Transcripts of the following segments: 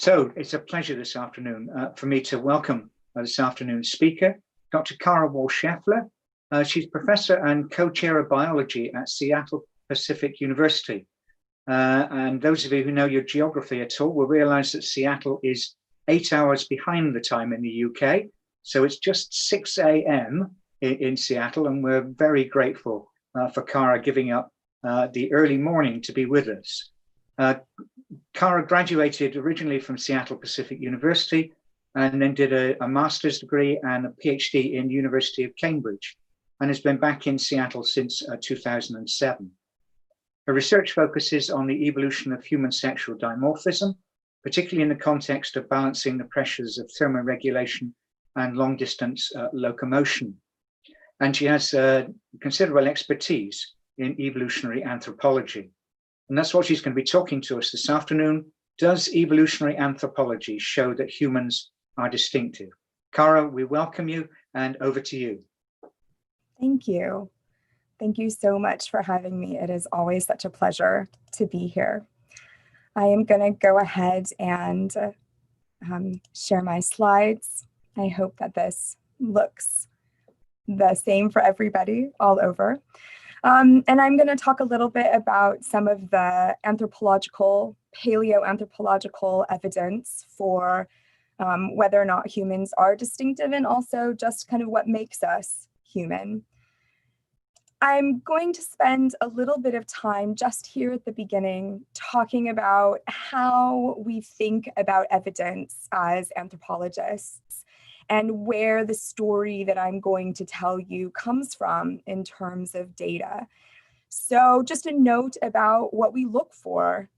So it's a pleasure this afternoon for me to welcome this afternoon's speaker, Dr. Cara WallScheffler. She's professor and co-chair of biology at Seattle Pacific University. And those of you who know your geography at all will realize that Seattle is 8 hours behind the time in the UK. So it's just 6 a.m. in Seattle, and we're very grateful for Cara giving up the early morning to be with us. Cara graduated originally from Seattle Pacific University and then did a master's degree and a PhD in University of Cambridge, and has been back in Seattle since 2007. Her research focuses on the evolution of human sexual dimorphism, particularly in the context of balancing the pressures of thermoregulation and long-distance locomotion. And she has considerable expertise in evolutionary anthropology. And that's what she's going to be talking to us this afternoon. Does evolutionary anthropology show that humans are distinctive? Cara, we welcome you, and over to you. Thank you. Thank you so much for having me. It is always such a pleasure to be here. I am going to go ahead and share my slides. I hope that this looks the same for everybody all over. And I'm going to talk a little bit about some of the anthropological, paleoanthropological evidence for whether or not humans are distinctive, and also just kind of what makes us human. I'm going to spend a little bit of time just here at the beginning talking about how we think about evidence as anthropologists, and where the story that I'm going to tell you comes from in terms of data. So just a note about what we look for.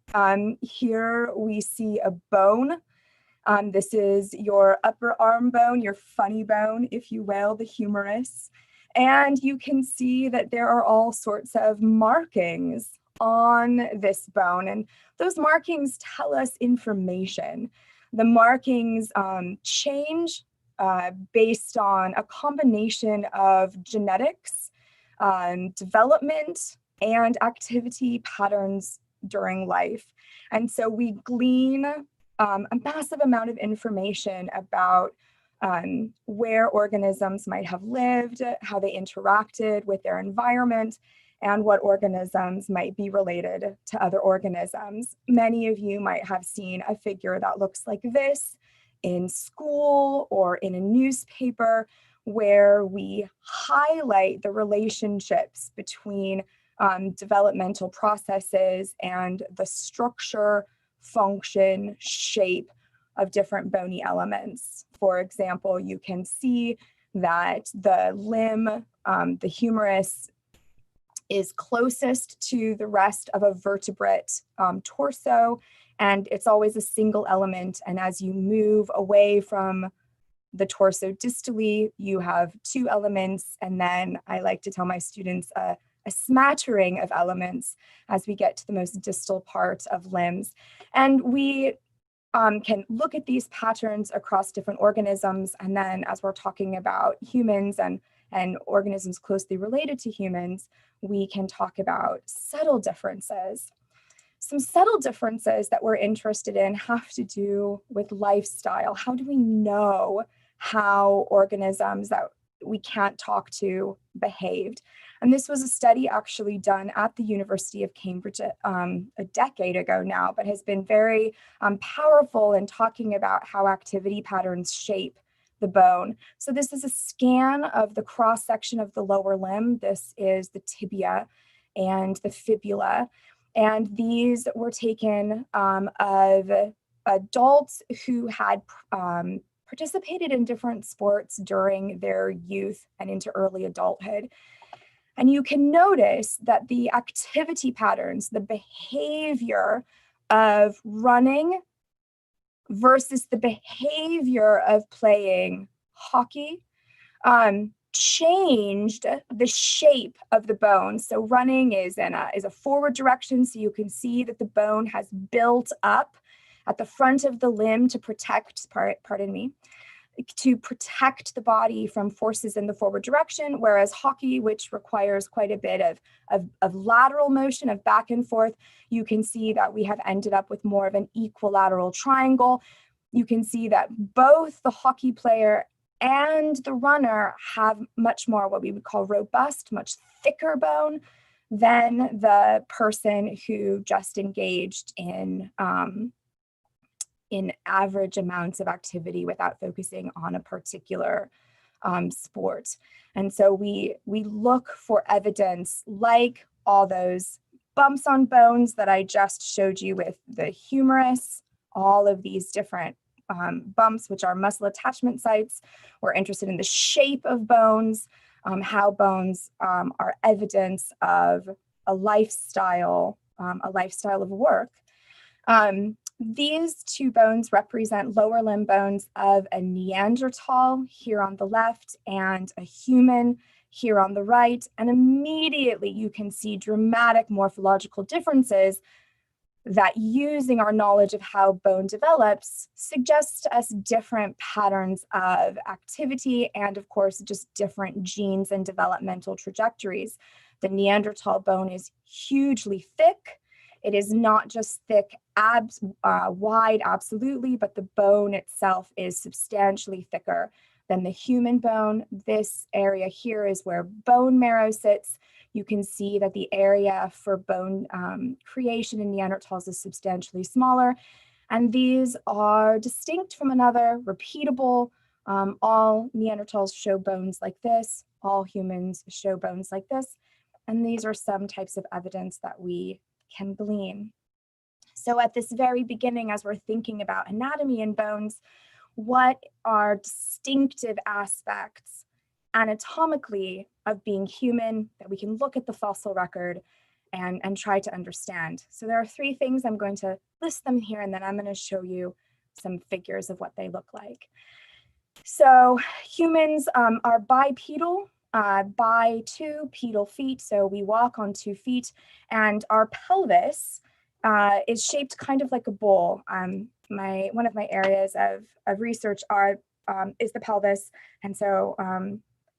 Here we see a bone. This is your upper arm bone, your funny bone, if you will, the humerus. And you can see that there are all sorts of markings on this bone. And those markings tell us information. The markings change based on a combination of genetics, development, and activity patterns during life. And so we glean a massive amount of information about where organisms might have lived, how they interacted with their environment, and what organisms might be related to other organisms. Many of you might have seen a figure that looks like this in school or in a newspaper, where we highlight the relationships between developmental processes and the structure, function, shape of different bony elements. For example, you can see that the limb, the humerus, is closest to the rest of a vertebrate torso, and it's always a single element. And as you move away from the torso distally, you have two elements, and then I like to tell my students a smattering of elements as we get to the most distal part of limbs. And we can look at these patterns across different organisms, and then as we're talking about humans and organisms closely related to humans, we can talk about subtle differences. Some subtle differences that we're interested in have to do with lifestyle. How do we know how organisms that we can't talk to behaved? And this was a study actually done at the University of Cambridge a decade ago now, but has been very powerful in talking about how activity patterns shape the bone. So this is a scan of the cross-section of the lower limb. This is the tibia and the fibula. And these were taken of adults who had participated in different sports during their youth and into early adulthood. And you can notice that the activity patterns, the behavior of running versus the behavior of playing hockey changed the shape of the bone. So running is a forward direction, so you can see that the bone has built up at the front of the limb to protect, to protect the body from forces in the forward direction, whereas hockey, which requires quite a bit of lateral motion, of back and forth, you can see that we have ended up with more of an equilateral triangle. You can see that both the hockey player and the runner have much more what we would call robust, much thicker bone than the person who just engaged in average amounts of activity without focusing on a particular sport. And so we look for evidence like all those bumps on bones that I just showed you with the humerus, all of these different bumps, which are muscle attachment sites. We're interested in the shape of bones, how bones are evidence of a lifestyle of work. These two bones represent lower limb bones of a Neanderthal here on the left and a human here on the right. And immediately you can see dramatic morphological differences that, using our knowledge of how bone develops, suggests to us different patterns of activity and, of course, just different genes and developmental trajectories. The Neanderthal bone is hugely thick. It is not just thick, wide, absolutely, but the bone itself is substantially thicker than the human bone. This area here is where bone marrow sits. You can see that the area for bone creation in Neanderthals is substantially smaller. And these are distinct from another, repeatable. All Neanderthals show bones like this. All humans show bones like this. And these are some types of evidence that we can glean. So at this very beginning, as we're thinking about anatomy in bones, what are distinctive aspects anatomically of being human that we can look at the fossil record and try to understand? So there are three things. I'm going to list them here, and then I'm going to show you some figures of what they look like. So humans are bipedal, pedal feet, so we walk on 2 feet, and our pelvis is shaped kind of like a bowl. One of my areas of research is the pelvis, and so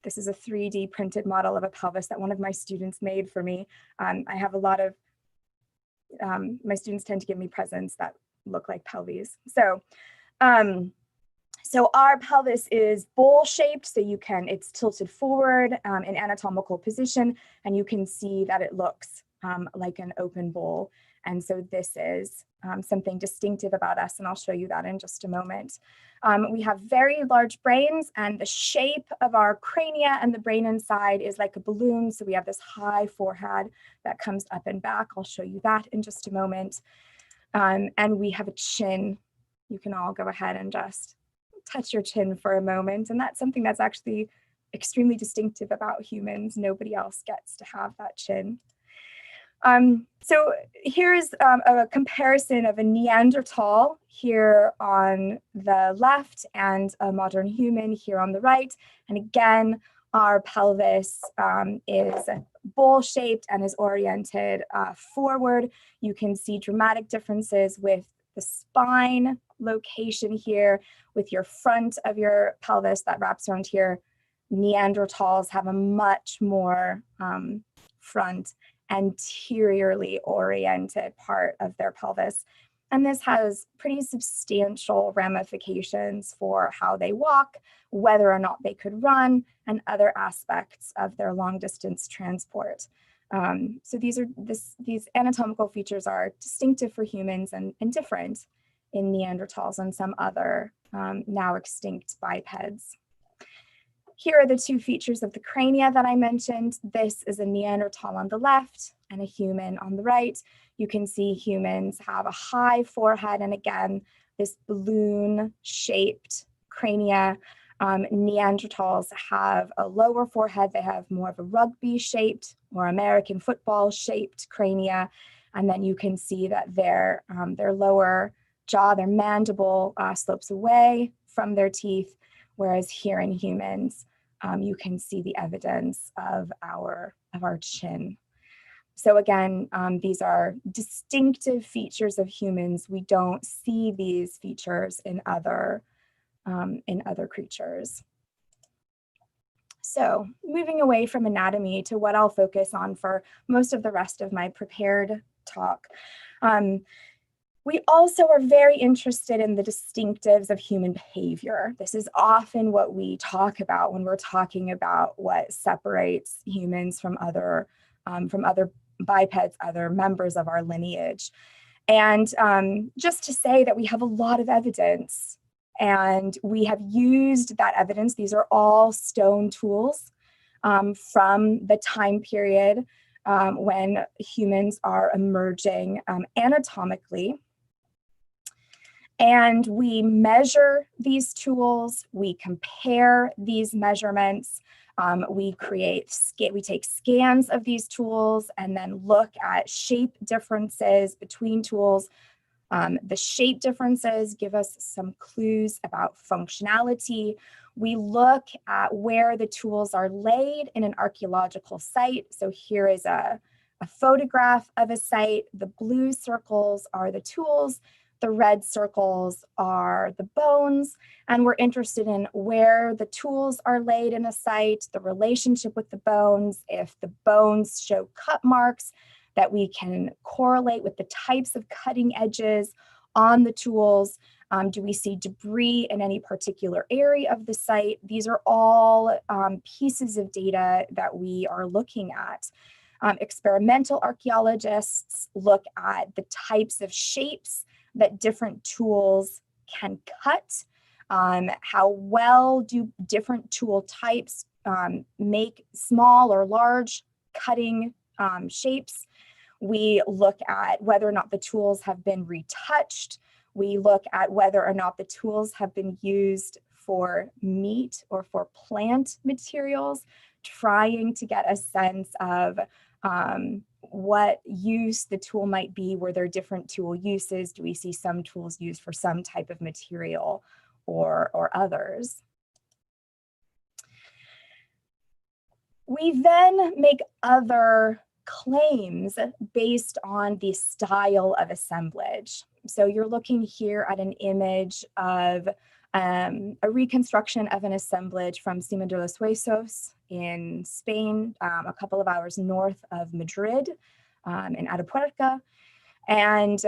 this is a 3D printed model of a pelvis that one of my students made for me. I have a lot of, my students tend to give me presents that look like pelvis. So our pelvis is bowl-shaped, so it's tilted forward in anatomical position, and you can see that it looks like an open bowl. And so this is something distinctive about us, and I'll show you that in just a moment. We have very large brains, and the shape of our crania and the brain inside is like a balloon. So we have this high forehead that comes up and back. I'll show you that in just a moment. And we have a chin. You can all go ahead and just touch your chin for a moment. And that's something that's actually extremely distinctive about humans. Nobody else gets to have that chin. So here's a comparison of a Neanderthal here on the left and a modern human here on the right. And again, our pelvis is bowl-shaped and is oriented forward. You can see dramatic differences with the spine location here, with your front of your pelvis that wraps around here. Neanderthals have a much more front, anteriorly oriented part of their pelvis. And this has pretty substantial ramifications for how they walk, whether or not they could run, and other aspects of their long distance transport. So these anatomical features are distinctive for humans and different in Neanderthals and some other now extinct bipeds. Here are the two features of the crania that I mentioned. This is a Neanderthal on the left and a human on the right. You can see humans have a high forehead, and again, this balloon-shaped crania. Neanderthals have a lower forehead. They have more of a rugby-shaped or American football-shaped crania. And then you can see that their lower jaw, their mandible, slopes away from their teeth, whereas here in humans, you can see the evidence of our chin. So again, these are distinctive features of humans. We don't see these features in other in other creatures. So moving away from anatomy to what I'll focus on for most of the rest of my prepared talk. We also are very interested in the distinctives of human behavior. This is often what we talk about when we're talking about what separates humans from other bipeds, other members of our lineage. And just to say that we have a lot of evidence, and we have used that evidence. These are all stone tools from the time period when humans are emerging anatomically. And we measure these tools, we compare these measurements, we take scans of these tools and then look at shape differences between tools. The shape differences give us some clues about functionality. We look at where the tools are laid in an archaeological site. So here is a photograph of a site. The blue circles are the tools. The red circles are the bones, and we're interested in where the tools are laid in a site, the relationship with the bones, if the bones show cut marks that we can correlate with the types of cutting edges on the tools. Do we see debris in any particular area of the site? These are all pieces of data that we are looking at. Experimental archaeologists look at the types of shapes that different tools can cut, how well do different tool types make small or large cutting shapes. We look at whether or not the tools have been retouched. We look at whether or not the tools have been used for meat or for plant materials, trying to get a sense of what use the tool might be. Were there different tool uses? Do we see some tools used for some type of material or others? We then make other claims based on the style of assemblage. So you're looking here at an image of a reconstruction of an assemblage from Cima de los Huesos in Spain, a couple of hours north of Madrid, in Atapuerca. And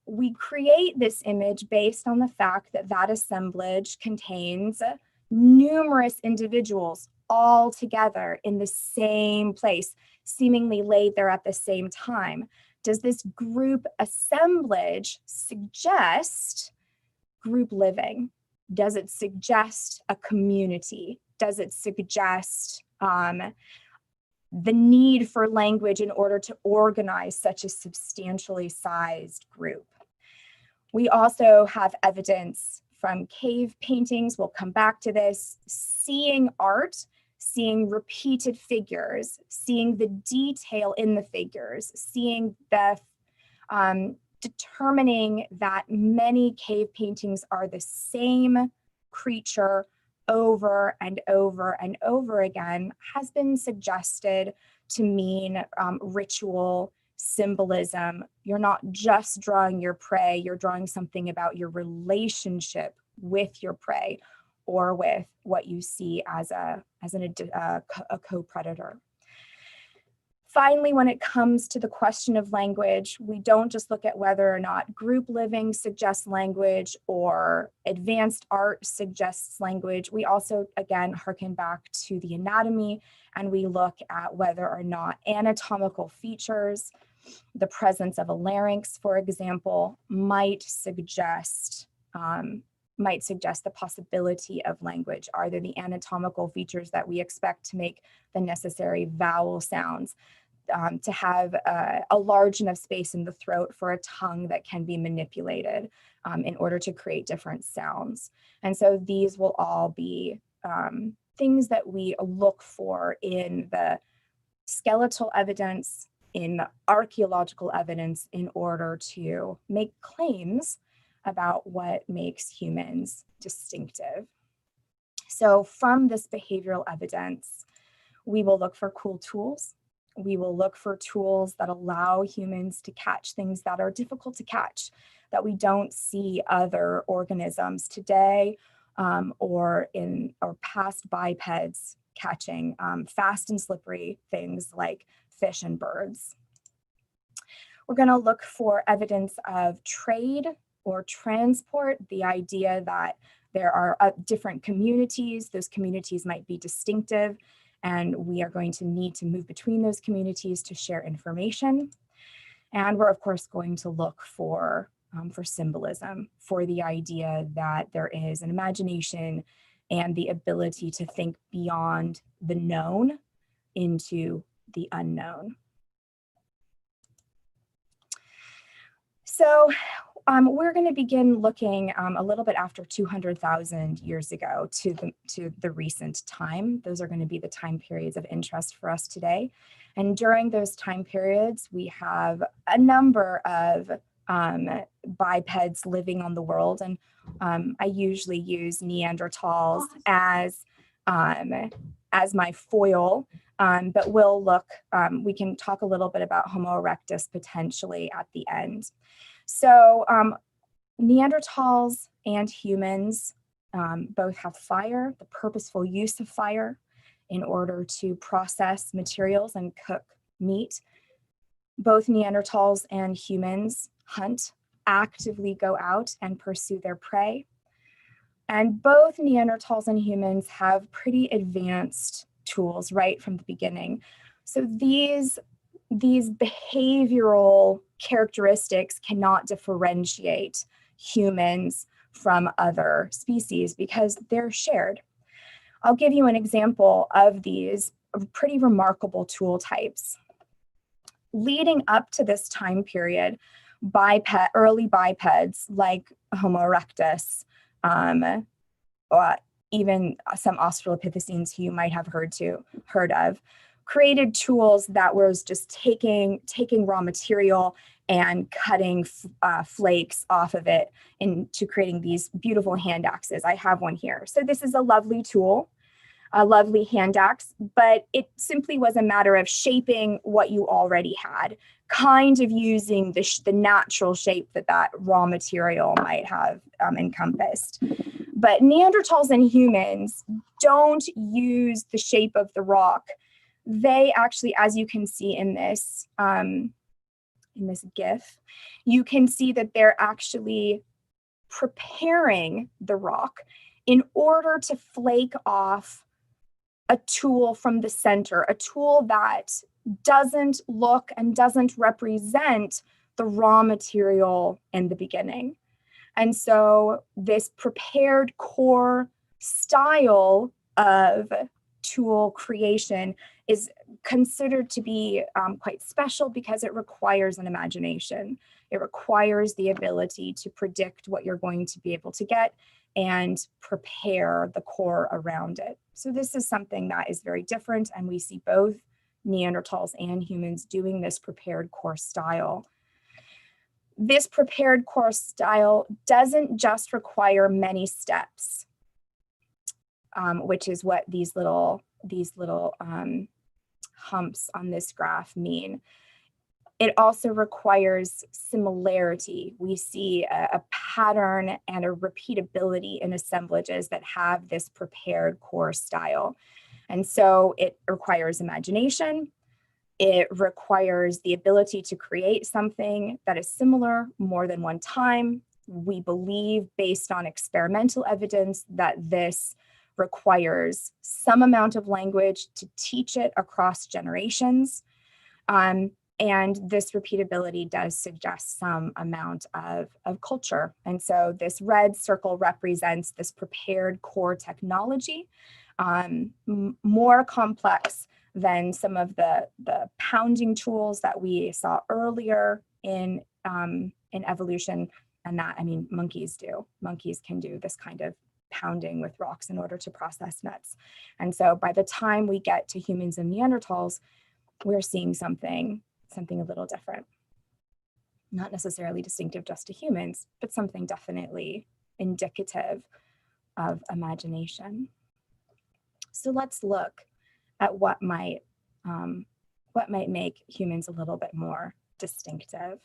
we create this image based on the fact that that assemblage contains numerous individuals all together in the same place, seemingly laid there at the same time. Does this group assemblage suggest group living? Does it suggest a community? Does it suggest the need for language in order to organize such a substantially sized group? We also have evidence from cave paintings, we'll come back to this, seeing art, seeing repeated figures, seeing the detail in the figures, seeing the determining that many cave paintings are the same creature over and over and over again has been suggested to mean ritual, symbolism. You're not just drawing your prey, you're drawing something about your relationship with your prey or with what you see as a co-predator. Finally, when it comes to the question of language, we don't just look at whether or not group living suggests language or advanced art suggests language. We also, again, harken back to the anatomy, and we look at whether or not anatomical features, the presence of a larynx, for example, might suggest the possibility of language. Are there the anatomical features that we expect to make the necessary vowel sounds, to have a large enough space in the throat for a tongue that can be manipulated in order to create different sounds? And so these will all be things that we look for in the skeletal evidence, in the archaeological evidence, in order to make claims about what makes humans distinctive. So from this behavioral evidence, we will look for cool tools. We will look for tools that allow humans to catch things that are difficult to catch, that we don't see other organisms today. or past bipeds catching fast and slippery things like fish and birds. We're going to look for evidence of trade or transport, the idea that there are different communities. Those communities might be distinctive, and we are going to need to move between those communities to share information. And we're, of course, going to look for symbolism, for the idea that there is an imagination and the ability to think beyond the known into the unknown. So we're going to begin looking a little bit after 200,000 years ago to the recent time. Those are going to be the time periods of interest for us today. And during those time periods, we have a number of bipeds living on the world. And I usually use Neanderthals as my foil. But we can talk a little bit about Homo erectus potentially at the end. So Neanderthals and humans both have fire, the purposeful use of fire in order to process materials and cook meat. Both Neanderthals and humans hunt, actively go out and pursue their prey. And both Neanderthals and humans have pretty advanced tools right from the beginning. So these behavioral characteristics cannot differentiate humans from other species because they're shared. I'll give you an example of these pretty remarkable tool types. Leading up to this time period, early bipeds like Homo erectus, or even some Australopithecines who you might have heard of, created tools that was just taking raw material and cutting flakes off of it into creating these beautiful hand axes. I have one here. So this is a lovely tool, a lovely hand axe, but it simply was a matter of shaping what you already had, kind of using the natural shape that raw material might have encompassed. But Neanderthals and humans don't use the shape of the rock. They actually, as you can see in this GIF, you can see that they're actually preparing the rock in order to flake off a tool from the center, a tool that doesn't look and doesn't represent the raw material in the beginning. And so this prepared core style of tool creation is considered to be quite special because it requires an imagination. It requires the ability to predict what you're going to be able to get and prepare the core around it. So this is something that is very different, and we see both Neanderthals and humans doing this prepared core style. This prepared core style doesn't just require many steps, which is what these little humps on this graph mean. It also requires similarity. We see a pattern and a repeatability in assemblages that have this prepared core style. And so it requires imagination. It requires the ability to create something that is similar more than one time. We believe, based on experimental evidence, that this requires some amount of language to teach it across generations. And this repeatability does suggest some amount of culture. And so this red circle represents this prepared core technology, more complex than some of the pounding tools that we saw earlier in evolution. And that, I mean, monkeys do. Monkeys can do this kind of pounding with rocks in order to process nuts. And so by the time we get to humans and Neanderthals, we're seeing something a little different. Not necessarily distinctive just to humans, but something definitely indicative of imagination. So let's look at what might make humans a little bit more distinctive.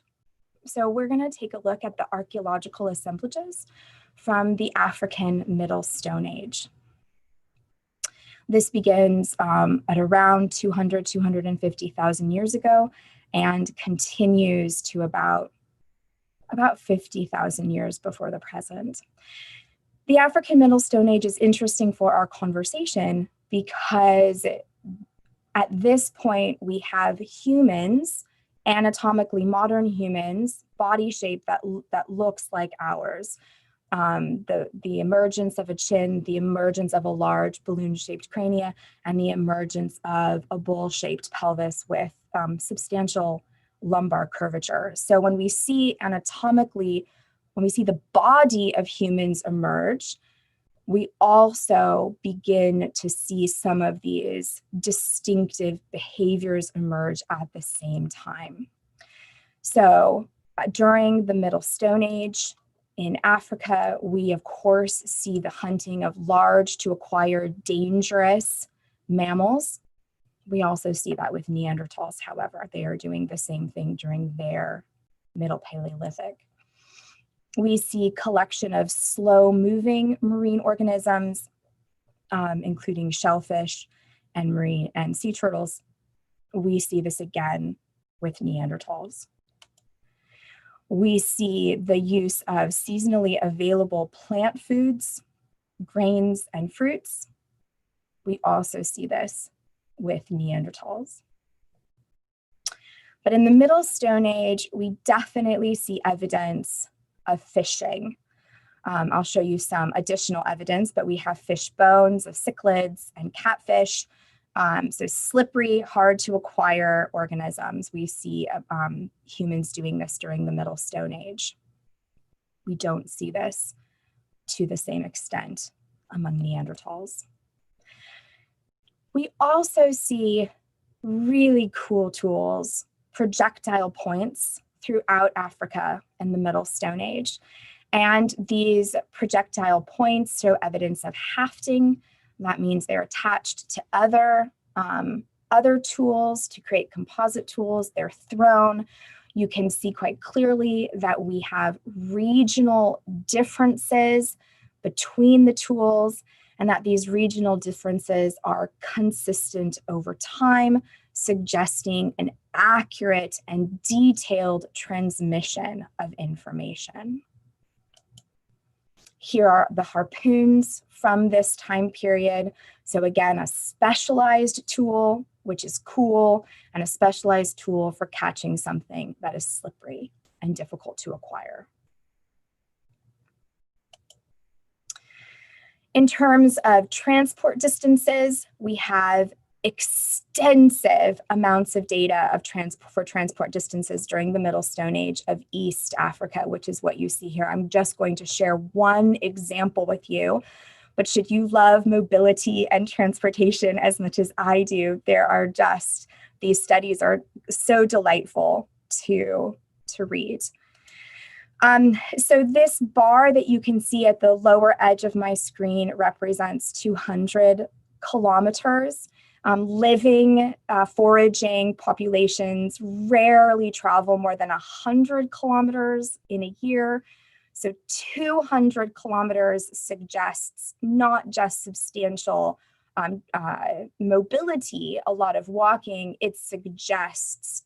So we're going to take a look at the archaeological assemblages from the African Middle Stone Age. This begins at around 200, 250,000 years ago and continues to about 50,000 years before the present. The African Middle Stone Age is interesting for our conversation because at this point we have humans, anatomically modern humans, body shape that looks like ours. The emergence of a chin, the emergence of a large balloon-shaped crania, and the emergence of a bowl-shaped pelvis with substantial lumbar curvature. So when we see anatomically, when we see the body of humans emerge, we also begin to see some of these distinctive behaviors emerge at the same time. So during the Middle Stone Age in Africa, we of course see the hunting of large to acquire dangerous mammals. We also see that with Neanderthals, however. They are doing the same thing during their Middle Paleolithic. We see collection of slow-moving marine organisms, including shellfish and marine and sea turtles. We see this again with Neanderthals. We see the use of seasonally available plant foods, grains, and fruits. We also see this with Neanderthals. But in the Middle Stone Age, we definitely see evidence of fishing. I'll show you some additional evidence, but we have fish bones of cichlids and catfish. So slippery, hard to acquire organisms. We see humans doing this during the Middle Stone Age. We don't see this to the same extent among Neanderthals. We also see really cool tools, projectile points throughout Africa in the Middle Stone Age. And these projectile points show evidence of hafting. That means they're attached to other tools to create composite tools. They're thrown. You can see quite clearly that we have regional differences between the tools, and that these regional differences are consistent over time, suggesting an accurate and detailed transmission of information. Here are the harpoons from this time period. So again, a specialized tool, which is cool, and a specialized tool for catching something that is slippery and difficult to acquire. In terms of transport distances, we have extensive amounts of data for transport distances during the Middle Stone Age of East Africa, which is what you see here. I'm just going to share one example with you, but should you love mobility and transportation as much as I do, these studies are so delightful to read. So this bar that you can see at the lower edge of my screen represents 200 kilometers. Living, foraging populations rarely travel more than 100 kilometers in a year. So 200 kilometers suggests not just substantial mobility, a lot of walking, it suggests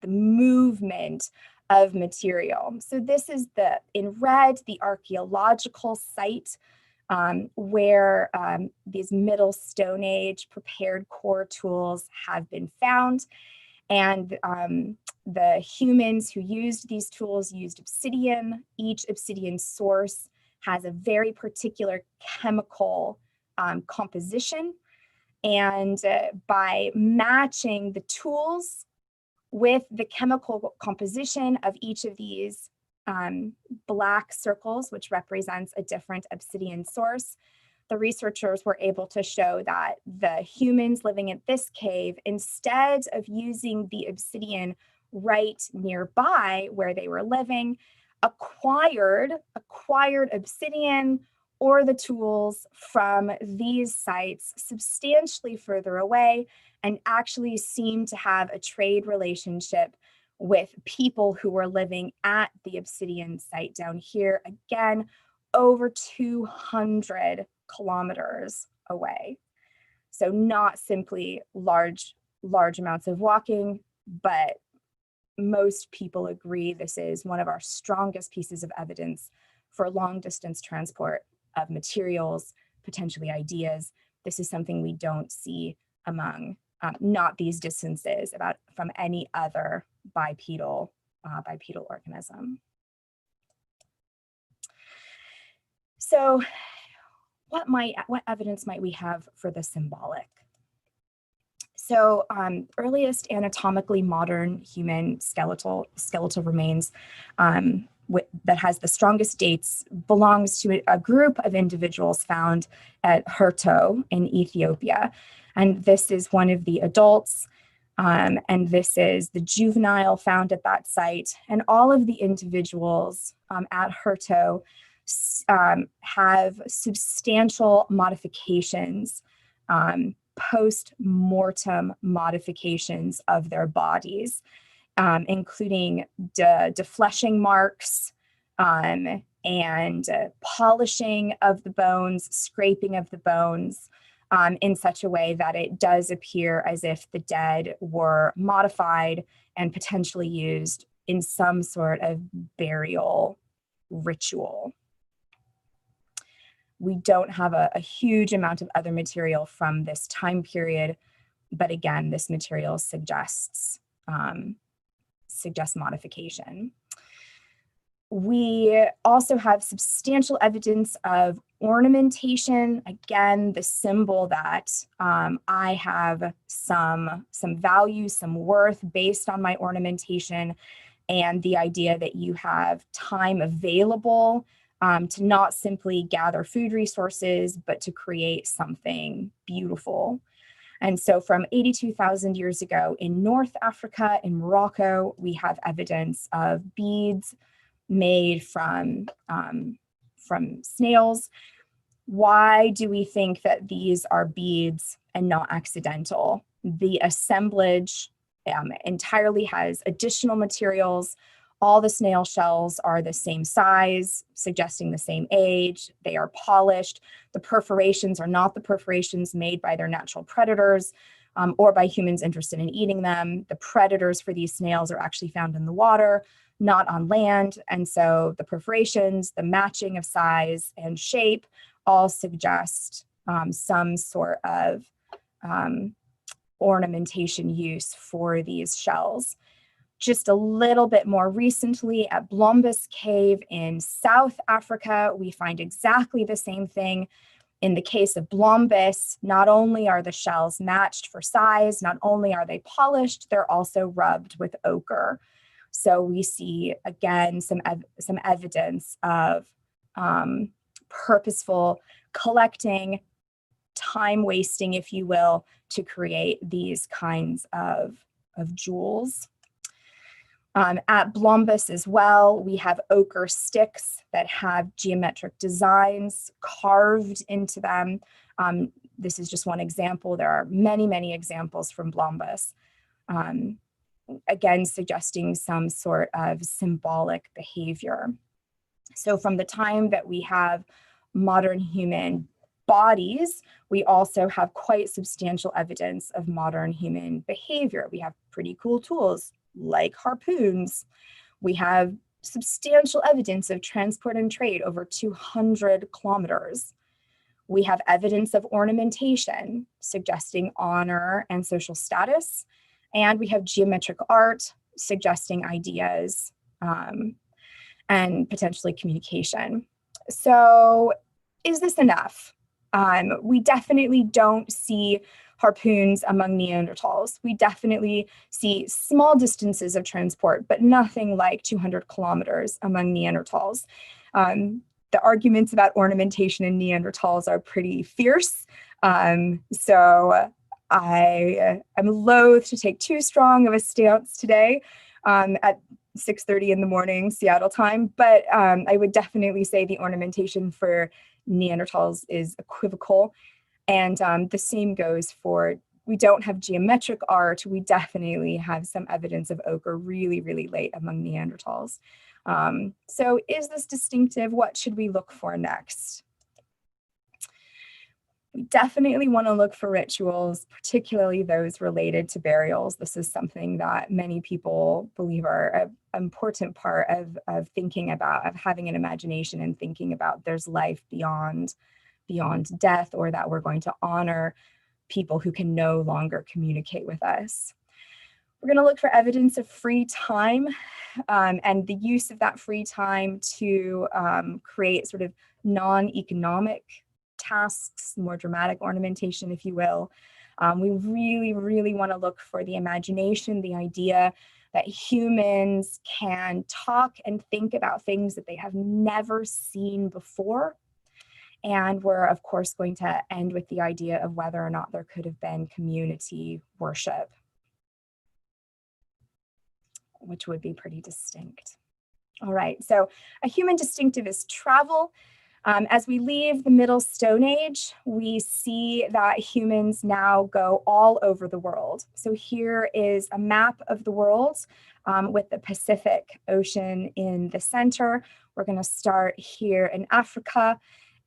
the movement of material. So this is in red, the archaeological site where these Middle Stone Age prepared core tools have been found. And the humans who used these tools used obsidian. Each obsidian source has a very particular chemical composition. And by matching the tools with the chemical composition of each of these black circles, which represents a different obsidian source, the researchers were able to show that the humans living at this cave, instead of using the obsidian right nearby where they were living, acquired obsidian or the tools from these sites substantially further away, and actually seemed to have a trade relationship with people who were living at the obsidian site down here. Again, over 200 kilometers away. So not simply large amounts of walking, but most people agree this is one of our strongest pieces of evidence for long distance transport of materials, potentially ideas. This is something we don't see among not these distances from any other bipedal organism. So what evidence might we have for the symbolic? So earliest anatomically modern human skeletal remains that has the strongest dates belongs to a group of individuals found at Herto in Ethiopia. And this is one of the adults, and this is the juvenile found at that site. And all of the individuals at Herto have substantial modifications, post-mortem modifications of their bodies, including defleshing marks and polishing of the bones, scraping of the bones, in such a way that it does appear as if the dead were modified and potentially used in some sort of burial ritual. We don't have a huge amount of other material from this time period, but again, this material suggests modification. We also have substantial evidence of ornamentation. Again, the symbol that I have some value, some worth based on my ornamentation, and the idea that you have time available to not simply gather food resources, but to create something beautiful. And so from 82,000 years ago in North Africa, in Morocco, we have evidence of beads made from snails. Why do we think that these are beads and not accidental? The assemblage entirely has additional materials. All the snail shells are the same size, suggesting the same age. They are polished. The perforations are not the perforations made by their natural predators or by humans interested in eating them. The predators for these snails are actually found in the water, not on land. And so the perforations, the matching of size and shape all suggest some sort of ornamentation use for these shells. Just a little bit more recently at Blombus Cave in South Africa, we find exactly the same thing. In the case of Blombus, not only are the shells matched for size, not only are they polished, they're also rubbed with ochre. So we see, again, some evidence of purposeful collecting, time wasting, if you will, to create these kinds of jewels. At Blombus as well, we have ochre sticks that have geometric designs carved into them. This is just one example. There are many, many examples from Blombus, again, suggesting some sort of symbolic behavior. So from the time that we have modern human bodies, we also have quite substantial evidence of modern human behavior. We have pretty cool tools like harpoons. We have substantial evidence of transport and trade over 200 kilometers. We have evidence of ornamentation, suggesting honor and social status. And we have geometric art, suggesting ideas and potentially communication. So is this enough? We definitely don't see harpoons among Neanderthals. We definitely see small distances of transport, but nothing like 200 kilometers among Neanderthals. The arguments about ornamentation in Neanderthals are pretty fierce. So I am loath to take too strong of a stance today at 6:30 in the morning, Seattle time, but I would definitely say the ornamentation for Neanderthals is equivocal. And the same goes for, we don't have geometric art. We definitely have some evidence of ochre really, really late among Neanderthals. So is this distinctive? What should we look for next? We definitely want to look for rituals, particularly those related to burials. This is something that many people believe are an important part of thinking about, of having an imagination and thinking about there's life beyond death, or that we're going to honor people who can no longer communicate with us. We're going to look for evidence of free time and the use of that free time to create sort of non-economic tasks, more dramatic ornamentation, if you will. We really, really want to look for the imagination, the idea that humans can talk and think about things that they have never seen before. And we're, of course, going to end with the idea of whether or not there could have been community worship, which would be pretty distinct. All right, so a human distinctive is travel. As we leave the Middle Stone Age, we see that humans now go all over the world. So here is a map of the world with the Pacific Ocean in the center. We're going to start here in Africa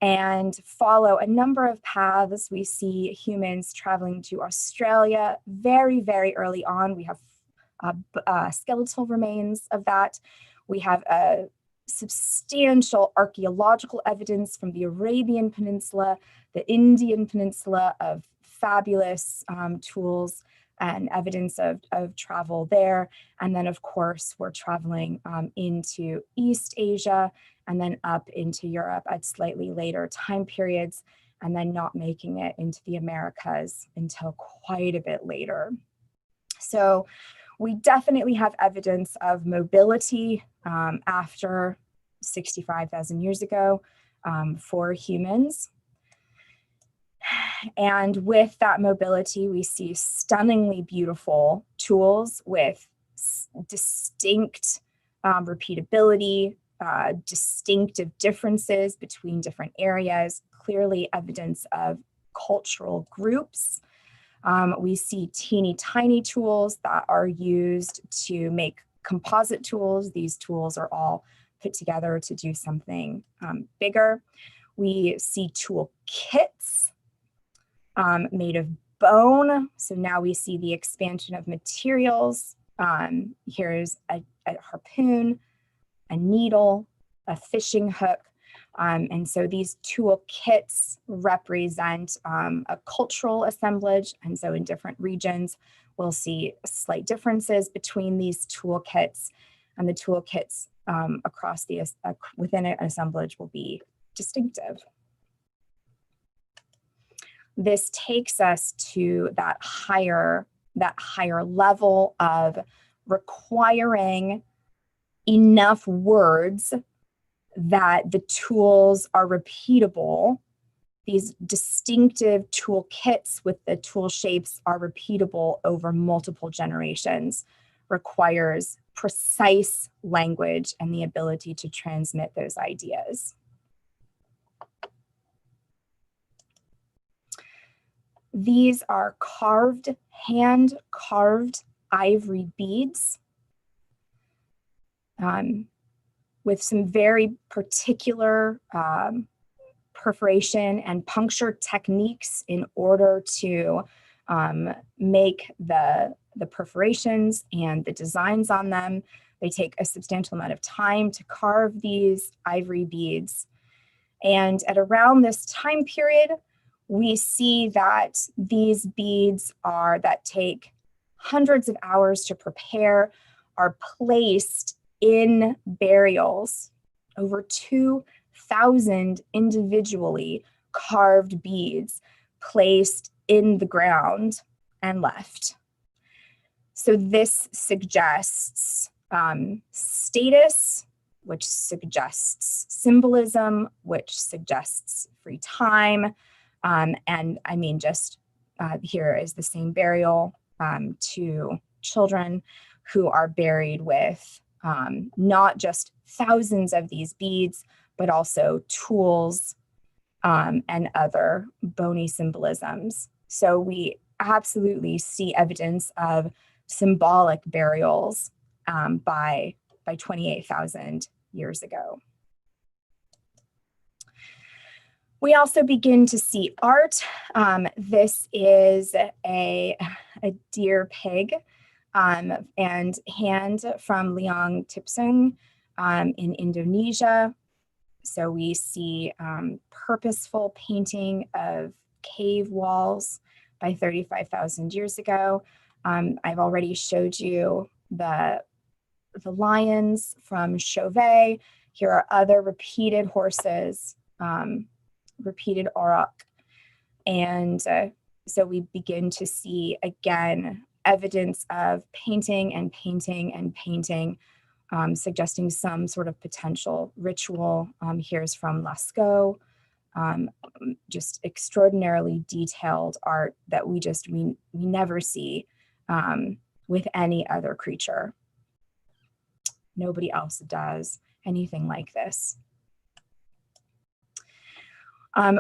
and follow a number of paths. We see humans traveling to Australia very, very early on. We have skeletal remains of that. We have a substantial archaeological evidence from the Arabian Peninsula, the Indian Peninsula, of fabulous tools and evidence of travel there. And then, of course, we're traveling into East Asia and then up into Europe at slightly later time periods, and then not making it into the Americas until quite a bit later. So we definitely have evidence of mobility after 65,000 years ago for humans. And with that mobility, we see stunningly beautiful tools with distinct repeatability, distinctive differences between different areas, clearly evidence of cultural groups. We see teeny tiny tools that are used to make composite tools. These tools are all put together to do something bigger. We see tool kits made of bone. So now we see the expansion of materials. Here's a harpoon, a needle, a fishing hook. And so these tool kits represent a cultural assemblage. And so in different regions, we'll see slight differences between these tool kits, and the tool kits across the within an assemblage will be distinctive. This takes us to that higher level of requiring enough words that the tools are repeatable. These distinctive tool kits with the tool shapes are repeatable over multiple generations, requires precise language and the ability to transmit those ideas. These are hand-carved ivory beads with some very particular perforation and puncture techniques in order to make the perforations and the designs on them. They take a substantial amount of time to carve these ivory beads. And at around this time period, we see that these beads that take hundreds of hours to prepare, are placed in burials. Over 2,000 individually carved beads placed in the ground and left. So this suggests status, which suggests symbolism, which suggests free time. And I mean, just here is the same burial to children who are buried with not just thousands of these beads, but also tools and other bony symbolisms. So we absolutely see evidence of symbolic burials by 28,000 years ago. We also begin to see art. This is a deer pig and hand from Leang Timpuseng in Indonesia. So we see purposeful painting of cave walls by 35,000 years ago. I've already showed you the lions from Chauvet. Here are other repeated horses, repeated auroch. And so we begin to see, again, evidence of painting and painting and painting, suggesting some sort of potential ritual. Here's from Lascaux, just extraordinarily detailed art that we never see with any other creature. Nobody else does anything like this.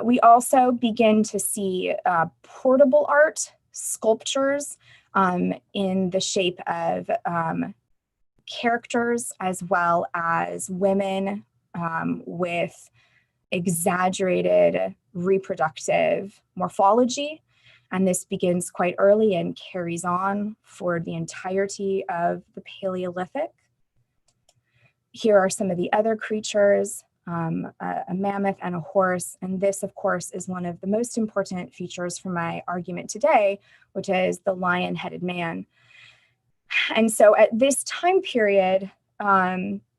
We also begin to see portable art, sculptures in the shape of characters as well as women with exaggerated reproductive morphology. And this begins quite early and carries on for the entirety of the Paleolithic. Here are some of the other creatures, a mammoth and a horse. And this, of course, is one of the most important features for my argument today, which is the lion-headed man. And so at this time period,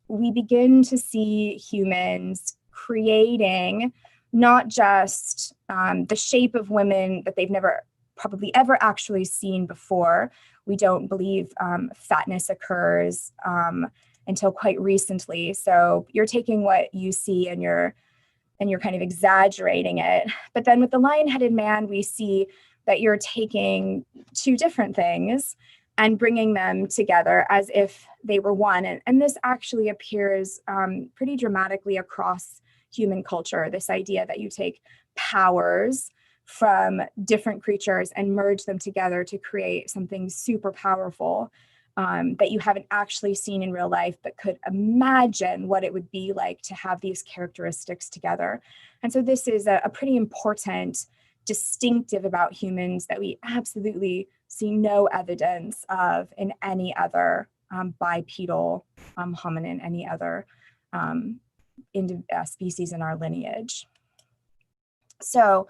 we begin to see humans creating not just the shape of women that they've never probably ever actually seen before. We don't believe fatness occurs until quite recently. So you're taking what you see and you're kind of exaggerating it. But then with the lion-headed man, we see that you're taking two different things and bringing them together as if they were one. And this actually appears pretty dramatically across human culture, this idea that you take powers from different creatures and merge them together to create something super powerful that you haven't actually seen in real life, but could imagine what it would be like to have these characteristics together. And so this is a pretty important distinctive about humans that we absolutely see no evidence of in any other bipedal hominin, any other species in our lineage. So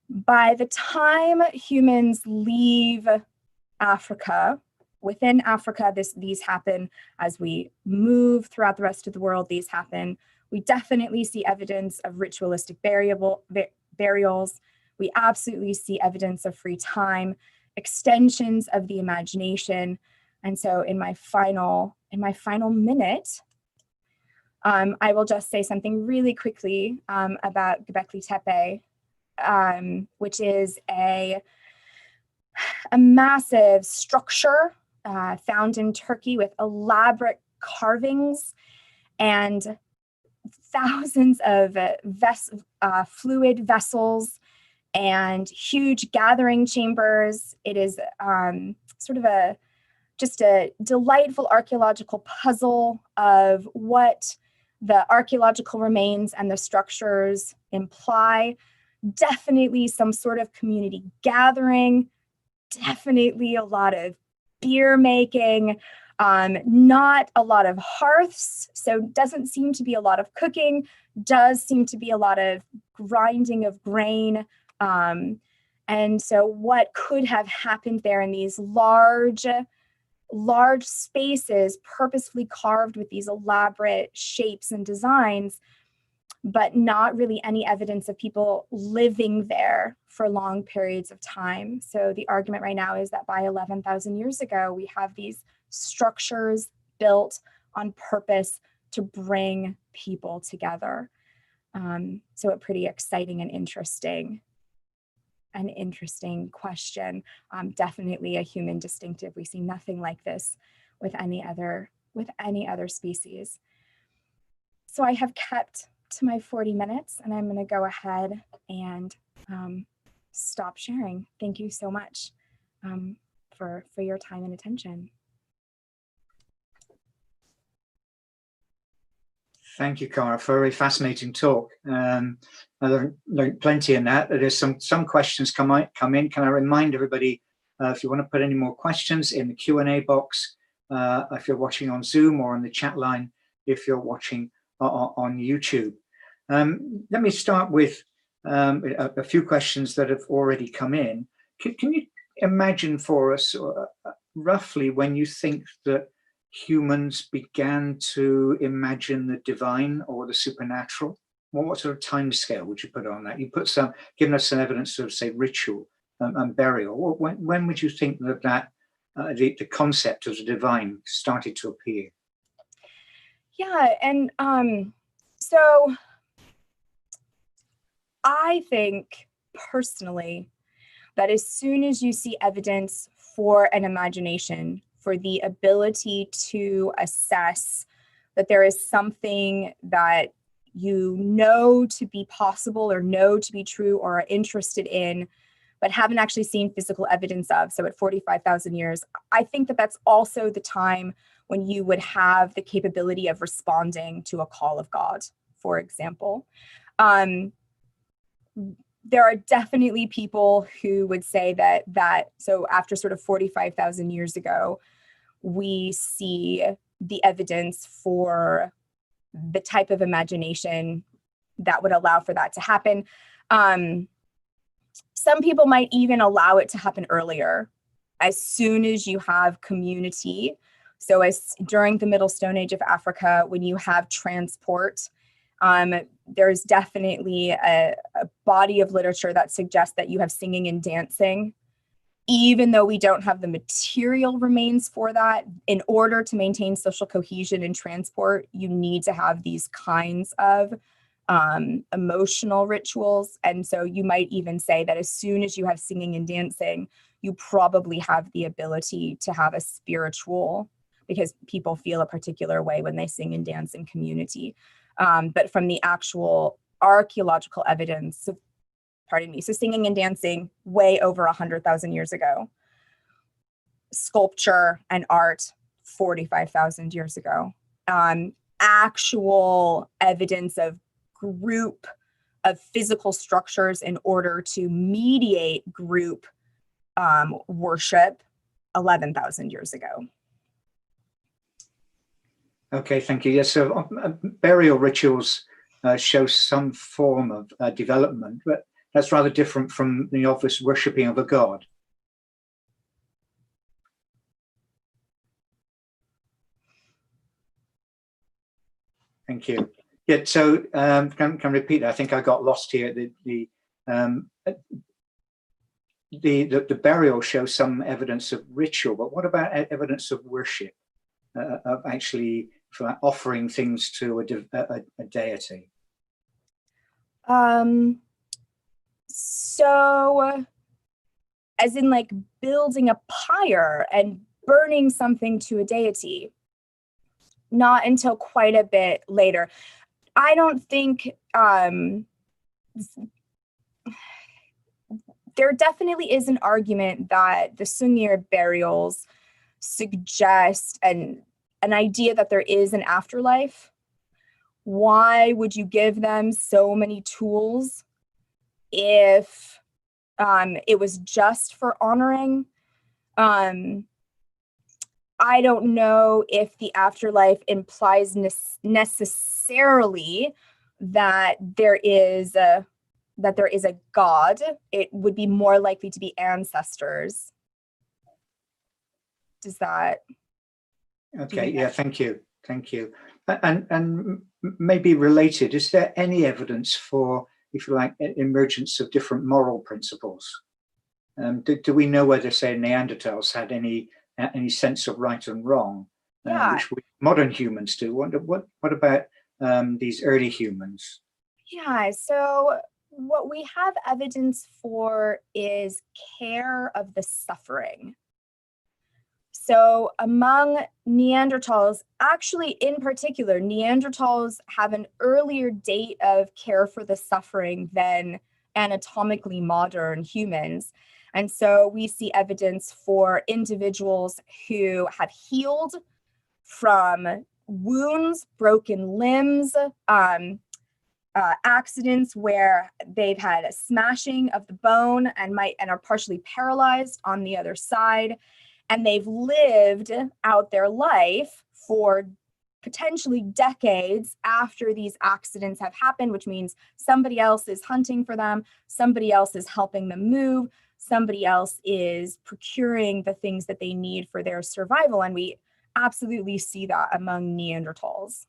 by the time humans leave Africa, within Africa, these happen as we move throughout the rest of the world, these happen. We definitely see evidence of ritualistic burials. We absolutely see evidence of free time, extensions of the imagination. And so in my final minute, I will just say something really quickly about Göbekli Tepe, which is a massive structure found in Turkey with elaborate carvings and thousands of fluid vessels and huge gathering chambers. It is sort of just a delightful archaeological puzzle of what the archaeological remains and the structures imply. Definitely some sort of community gathering, definitely a lot of beer making, not a lot of hearths, so doesn't seem to be a lot of cooking, does seem to be a lot of grinding of grain. And so what could have happened there in these large spaces purposefully carved with these elaborate shapes and designs, but not really any evidence of people living there for long periods of time. So the argument right now is that by 11,000 years ago, we have these structures built on purpose to bring people together. So a pretty exciting and interesting question. Definitely a human distinctive. We see nothing like this with any other species. So I have kept to my 40 minutes and I'm going to go ahead and stop sharing. Thank you so much for your time and attention. Thank you, Cara, for a very fascinating talk. I learned plenty in that. There's some questions come in. Can I remind everybody, if you want to put any more questions in the Q&A box, if you're watching on Zoom, or on the chat line if you're watching on YouTube. Let me start with a few questions that have already come in. Can you imagine for us roughly when you think that humans began to imagine the divine or the supernatural? What sort of time scale would you put on that? You put given us some evidence of, say, ritual and burial. When would you think that the concept of the divine started to appear? Yeah, and so I think personally that as soon as you see evidence for an imagination, for the ability to assess that there is something that you know to be possible or know to be true or are interested in, but haven't actually seen physical evidence of, so at 45,000 years, I think that that's also the time when you would have the capability of responding to a call of God, for example. There are definitely people who would say that so after sort of 45,000 years ago, we see the evidence for the type of imagination that would allow for that to happen. Some people might even allow it to happen earlier, as soon as you have community. So as during the Middle Stone Age of Africa, when you have transport, there's definitely a body of literature that suggests that you have singing and dancing. Even though we don't have the material remains for that, in order to maintain social cohesion and transport, you need to have these kinds of emotional rituals. And so you might even say that as soon as you have singing and dancing, you probably have the ability to have a spiritual, because people feel a particular way when they sing and dance in community. But from the actual archaeological evidence, so singing and dancing way over 100,000 years ago. Sculpture and art 45,000 years ago. Actual evidence of group of physical structures in order to mediate group worship 11,000 years ago. Okay, thank you. Yes, so burial rituals show some form of development, but that's rather different from the obvious worshipping of a god. Thank you. Yeah, so can repeat that. I think I got lost here. The burial shows some evidence of ritual, but what about evidence of worship, of actually offering things to a deity? So, as in like building a pyre and burning something to a deity, not until quite a bit later. I don't think, there definitely is an argument that the Sungir burials suggest an idea that there is an afterlife. Why would you give them so many tools if it was just for honoring? I don't know if the afterlife implies necessarily that there is a God. It would be more likely to be ancestors. Does that? Okay. Yeah. Thank you. Thank you. And maybe related, is there any evidence for, if you like, emergence of different moral principles? Do we know whether, say, Neanderthals had any sense of right and wrong, which modern humans do? What about these early humans? Yeah, so what we have evidence for is care of the suffering. So among Neanderthals, actually in particular, Neanderthals have an earlier date of care for the suffering than anatomically modern humans. And so we see evidence for individuals who have healed from wounds, broken limbs, accidents where they've had a smashing of the bone and are partially paralyzed on the other side, and they've lived out their life for potentially decades after these accidents have happened, which means somebody else is hunting for them, somebody else is helping them move, somebody else is procuring the things that they need for their survival, and we absolutely see that among Neanderthals.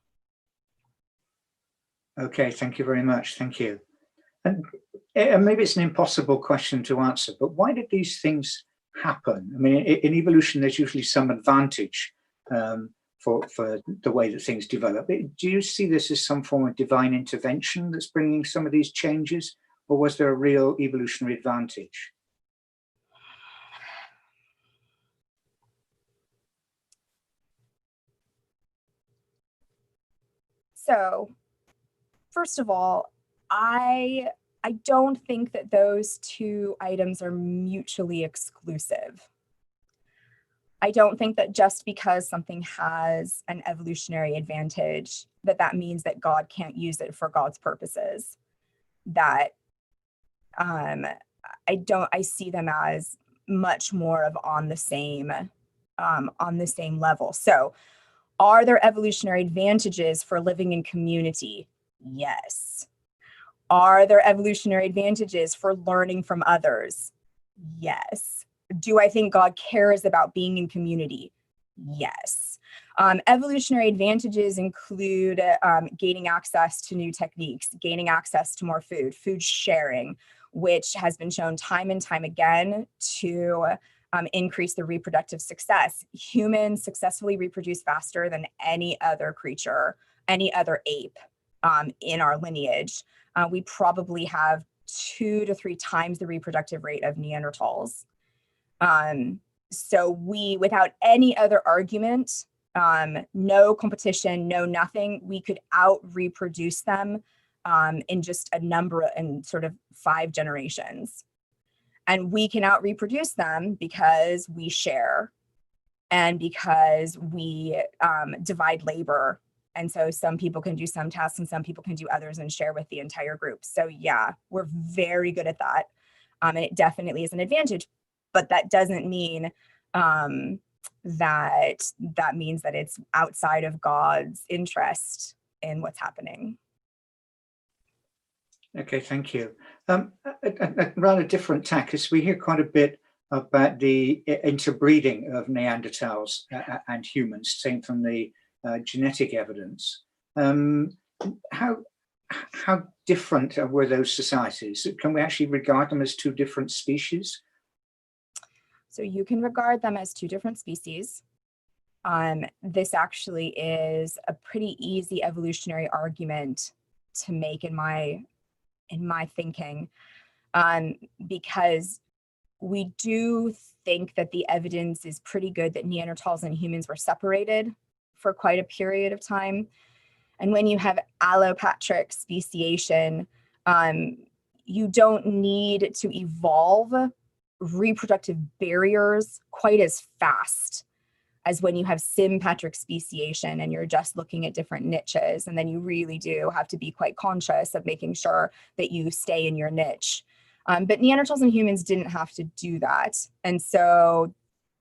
Okay, thank you very much. Thank you. And maybe it's an impossible question to answer, but why did these things happen? I mean, in evolution, there's usually some advantage for the way that things develop. Do you see this as some form of divine intervention that's bringing some of these changes, or was there a real evolutionary advantage? So, first of all, I don't think that those two items are mutually exclusive. I don't think that just because something has an evolutionary advantage, that means that God can't use it for God's purposes. That I see them as much more of on the same level. So, are there evolutionary advantages for living in community? Yes. Are there evolutionary advantages for learning from others? Yes. Do I think God cares about being in community? Yes. Evolutionary advantages include gaining access to new techniques, gaining access to more food sharing, which has been shown time and time again to increase the reproductive success. Humans successfully reproduce faster than any other creature, any other ape in our lineage. We probably have 2 to 3 times the reproductive rate of Neanderthals. So we, without any other argument, no competition, no nothing, we could out reproduce them in just in sort of 5 generations. And we can out reproduce them because we share and because we divide labor. And so some people can do some tasks and some people can do others and share with the entire group. So yeah, we're very good at that. And it definitely is an advantage, but that doesn't mean that means that it's outside of God's interest in what's happening. Okay, thank you. A rather different tack is we hear quite a bit about the interbreeding of Neanderthals and humans, same from the genetic evidence. How different were those societies? Can we actually regard them as 2 different species? So you can regard them as 2 different species. This actually is a pretty easy evolutionary argument to make in my thinking, because we do think that the evidence is pretty good that Neanderthals and humans were separated for quite a period of time. And when you have allopatric speciation, you don't need to evolve reproductive barriers quite as fast as when you have sympatric speciation and you're just looking at different niches. And then you really do have to be quite conscious of making sure that you stay in your niche. But Neanderthals and humans didn't have to do that. And so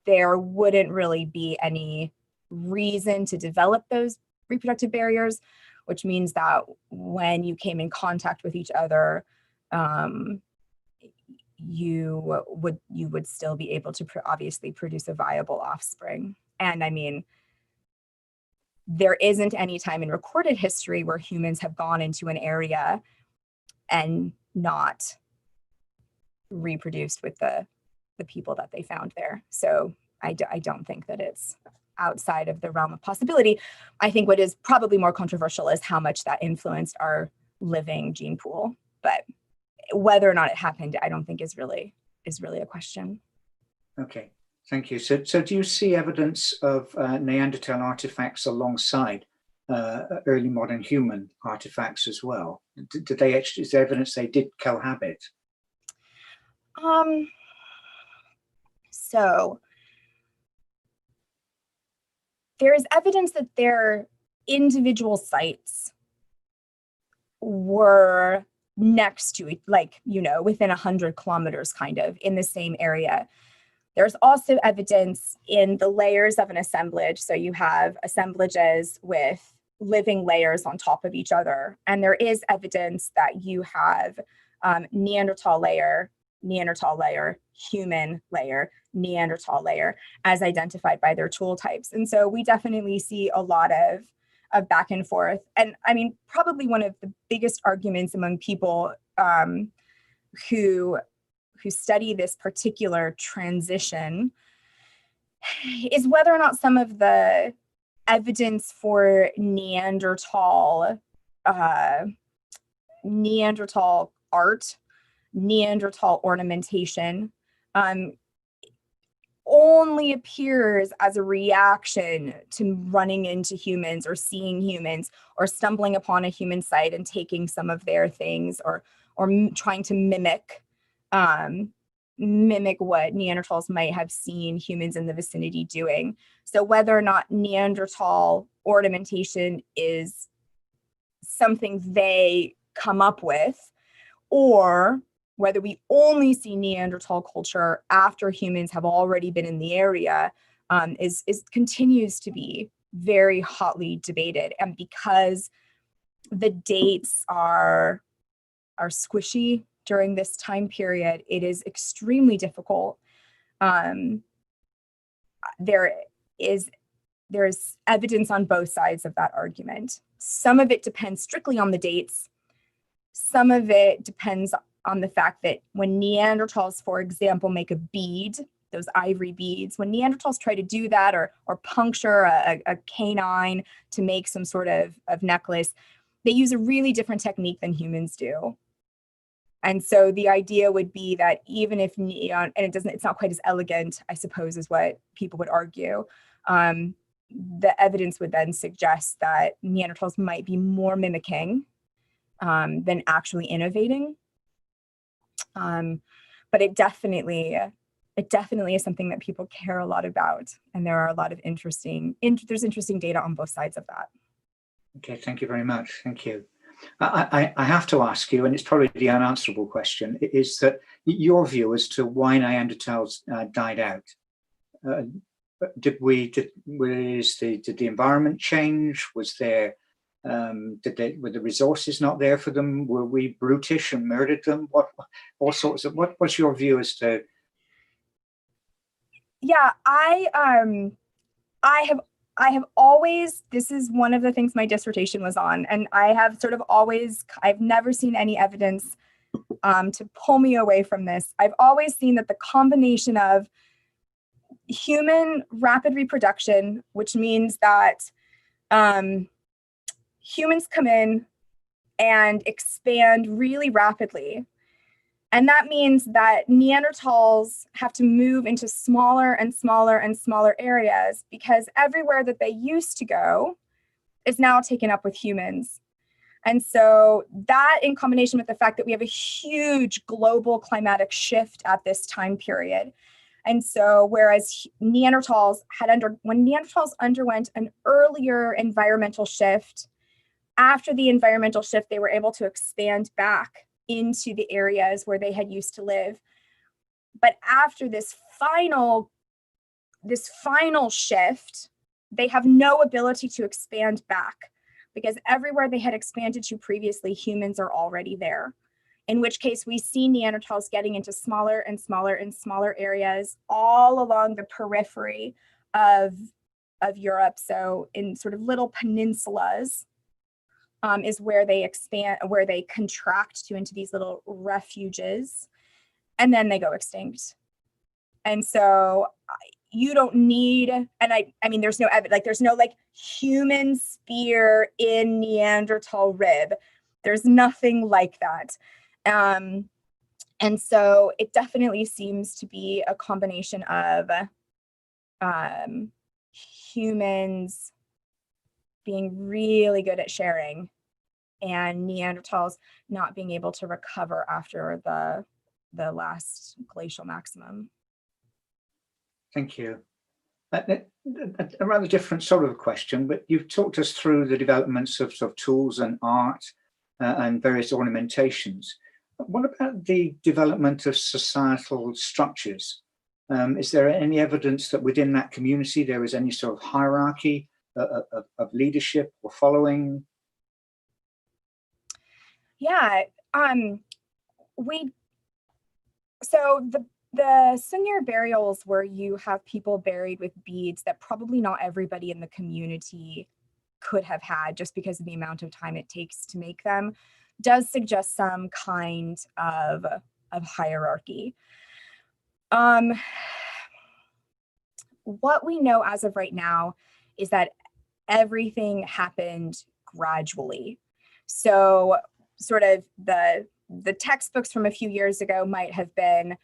there wouldn't really be any reason to develop those reproductive barriers, which means that when you came in contact with each other, you would still be able to obviously produce a viable offspring. And I mean, there isn't any time in recorded history where humans have gone into an area and not reproduced with the people that they found there. So I don't think that it's outside of the realm of possibility. I think what is probably more controversial is how much that influenced our living gene pool. But whether or not it happened, I don't think is really a question. Okay, thank you. So do you see evidence of Neanderthal artifacts alongside early modern human artifacts as well? Did they actually, is there evidence they did cohabit? So there is evidence that there individual sites were next to it, like, you know, within 100 kilometers kind of in the same area. There's also evidence in the layers of an assemblage. So you have assemblages with living layers on top of each other. And there is evidence that you have Neanderthal layer, human layer, Neanderthal layer, as identified by their tool types. And so we definitely see a lot of back and forth. And I mean, probably one of the biggest arguments among people who study this particular transition is whether or not some of the evidence for Neanderthal art, Neanderthal ornamentation, only appears as a reaction to running into humans or seeing humans or stumbling upon a human site and taking some of their things or trying to mimic what Neanderthals might have seen humans in the vicinity doing. So whether or not Neanderthal ornamentation is something they come up with, or whether we only see Neanderthal culture after humans have already been in the area, is continues to be very hotly debated. And because the dates are squishy during this time period, it is extremely difficult. There's evidence on both sides of that argument. Some of it depends strictly on the dates. Some of it depends on the fact that when Neanderthals, for example, make a bead, those ivory beads, when Neanderthals try to do that or puncture a canine to make some sort of necklace, they use a really different technique than humans do. And so the idea would be that even if, and it's not quite as elegant, I suppose, is what people would argue, the evidence would then suggest that Neanderthals might be more mimicking than actually innovating. But it definitely is something that people care a lot about. And there are a lot of interesting data on both sides of that. Okay, thank you very much. Thank you. I have to ask you, and it's probably the unanswerable question, is that your view as to why Neanderthals died out. Did the environment change? Was there were the resources not there for them? Were we brutish and murdered them? What's your view as to? Yeah, I have always, this is one of the things my dissertation was on, and I've never seen any evidence to pull me away from this. I've always seen that the combination of human rapid reproduction, which means that humans come in and expand really rapidly. And that means that Neanderthals have to move into smaller and smaller and smaller areas because everywhere that they used to go is now taken up with humans. And so that, in combination with the fact that we have a huge global climatic shift at this time period. And so whereas when Neanderthals underwent an earlier environmental shift, after the environmental shift, they were able to expand back into the areas where they had used to live. But after this final shift, they have no ability to expand back because everywhere they had expanded to previously, humans are already there. In which case we see Neanderthals getting into smaller and smaller and smaller areas all along the periphery of Europe. So in sort of little peninsulas, is where they expand, where they contract to into these little refuges, and then they go extinct. And so you don't need, and I mean, there's no human spear in Neanderthal rib. There's nothing like that. And so it definitely seems to be a combination of humans being really good at sharing and Neanderthals not being able to recover after the last glacial maximum. Thank you. A rather different sort of question, but you've talked us through the developments of sort of tools and art and various ornamentations. What about the development of societal structures? Is there any evidence that within that community there is any sort of hierarchy of leadership or following? Yeah, so the Sungir burials, where you have people buried with beads that probably not everybody in the community could have had just because of the amount of time it takes to make them, does suggest some kind of hierarchy. What we know as of right now is that everything happened gradually. So sort of the textbooks from a few years ago might have been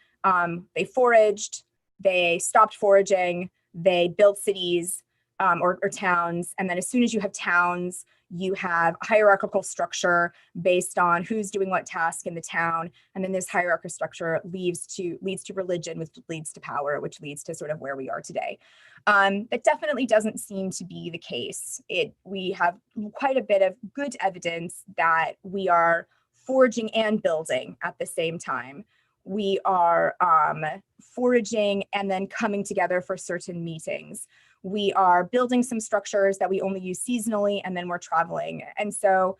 they foraged, they stopped foraging, they built cities or towns, and then as soon as you have towns, you have a hierarchical structure based on who's doing what task in the town, and then this hierarchical structure leads to religion, which leads to power, which leads to sort of where we are today. That definitely doesn't seem to be the case. We have quite a bit of good evidence that we are foraging and building at the same time. We are foraging and then coming together for certain meetings. We are building some structures that we only use seasonally, and then we're traveling. And so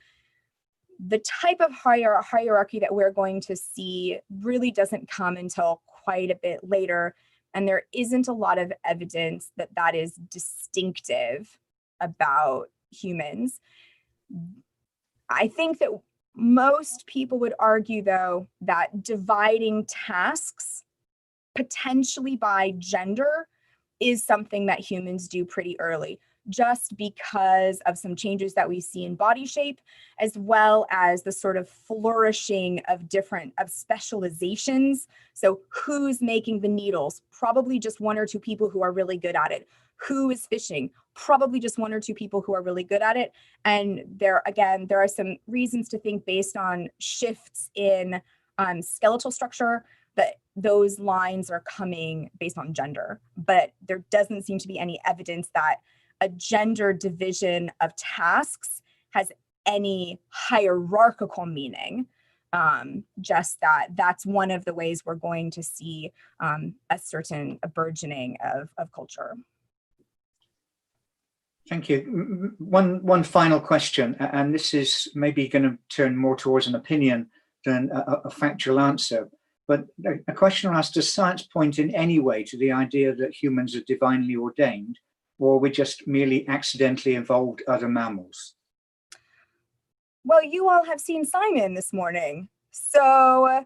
the type of hierarchy that we're going to see really doesn't come until quite a bit later. And there isn't a lot of evidence that that is distinctive about humans. I think that most people would argue, though, that dividing tasks potentially by gender is something that humans do pretty early, just because of some changes that we see in body shape, as well as the sort of flourishing of specializations. So who's making the needles? Probably just one or two people who are really good at it. Who is fishing? Probably just one or two people who are really good at it. And there are some reasons to think, based on shifts in skeletal structure, that those lines are coming based on gender. But there doesn't seem to be any evidence that a gender division of tasks has any hierarchical meaning. Just that's one of the ways we're going to see a burgeoning of culture. Thank you. One final question, and this is maybe going to turn more towards an opinion than a factual answer. But a question asked, does science point in any way to the idea that humans are divinely ordained, or we just merely accidentally evolved other mammals? Well, you all have seen Simon this morning. So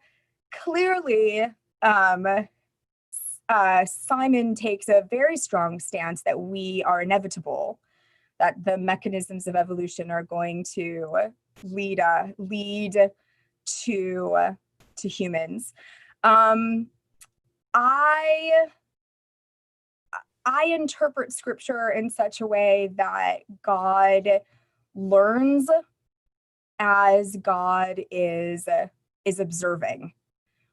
clearly, Simon takes a very strong stance that we are inevitable, that the mechanisms of evolution are going to lead to humans. I interpret scripture in such a way that God learns as God is observing,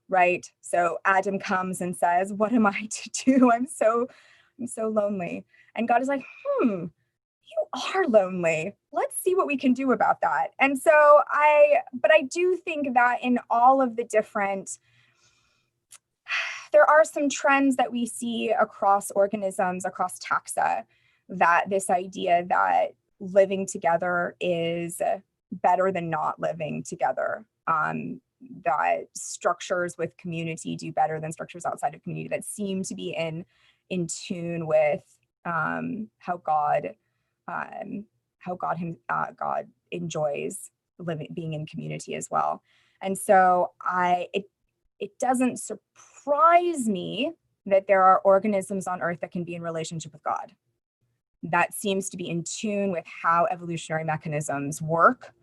right? So Adam comes and says, "What am I to do? I'm so lonely." And God is like, "You are lonely. Let's see what we can do about that." And so I do think that in all of the different, there are some trends that we see across organisms, across taxa, that this idea that living together is better than not living together, that structures with community do better than structures outside of community, that seem to be in tune with how God enjoys being in community as well. And so it doesn't surprise me that there are organisms on Earth that can be in relationship with God. That seems to be in tune with how evolutionary mechanisms work.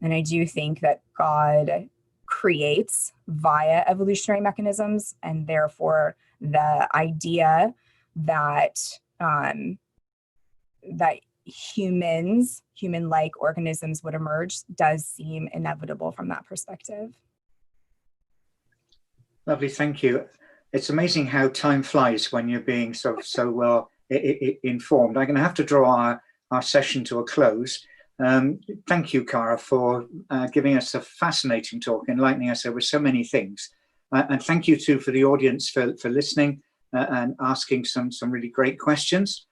And I do think that God creates via evolutionary mechanisms, and therefore the idea that that human-like organisms would emerge does seem inevitable from that perspective. Lovely, thank you. It's amazing how time flies when you're being so well informed. I'm going to have to draw our session to a close. Thank you, Cara, for giving us a fascinating talk, enlightening us over so many things. And thank you too for the audience for listening and asking some really great questions.